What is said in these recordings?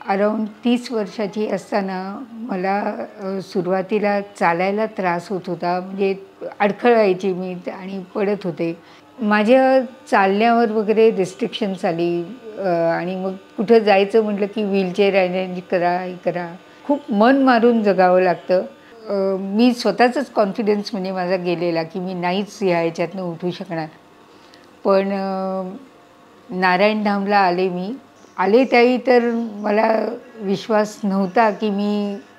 Around 30 वर्षाची असताना मला सुरुवातीला चालायला त्रास होत होता. म्हणजे अडखळायची मी आणि पडत होते. माझ्या चालण्यावर वगैरे रिस्ट्रिक्शन्स आली आणि मग कुठं जायचं म्हटलं की व्हीलचेअर अरेंज करा, हे करा. खूप मन मारून जगावं लागतं. मी स्वतःचाच कॉन्फिडन्स म्हणजे माझा गेलेला की मी नाहीच ह्याच्यातनं उठू शकणार. पण नारायण धामला आले मी. आले त्यावेळी तर मला विश्वास नव्हता की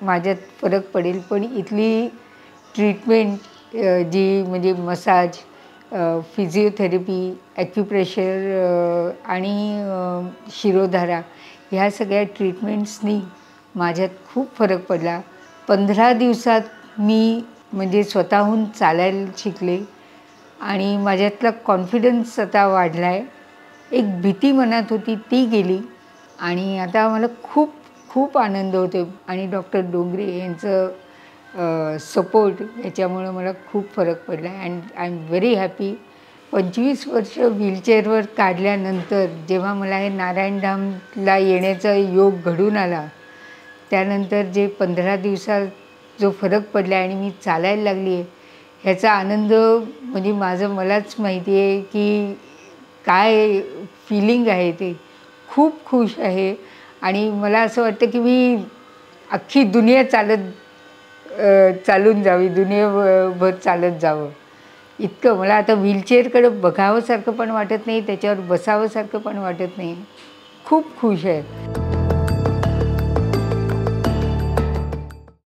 माझ्यात फरक पडेल. पण इथली ट्रीटमेंट जी म्हणजे मसाज, फिजिओथेरपी, ॲक्युप्रेशर आणि शिरोधारा ह्या सगळ्या ट्रीटमेंट्सनी माझ्यात खूप फरक पडला. 15 दिवसात मी म्हणजे स्वतःहून चालायला शिकले आणि माझ्यातला कॉन्फिडन्स आता वाढला आहे. एक भीती मनात होती ती गेली आणि आता मला खूप खूप आनंद होतो आणि डॉक्टर डोंगरे यांचं सपोर्ट याच्यामुळं मला खूप फरक पडला आहे and I am very happy. 25 वर्ष व्हीलचेअरवर काढल्यानंतर जेव्हा मला हे नारायणधामला येण्याचा योग घडून आला, त्यानंतर जे 15 दिवसात जो फरक पडला आणि मी चालायला लागली आहे, ह्याचा आनंद म्हणजे मलाच माहिती आहे की काय फीलिंग आहे ते. खूप खुश आहे आणि मला असं वाटतं की मी अख्खी दुनिया चालून जावी, दुनियाभर चालत जावं. इतकं मला आता व्हीलचेअरकडे बघावंसारखं पण वाटत नाही, त्याच्यावर बसावंसारखं पण वाटत नाही. खूप खुश आहे.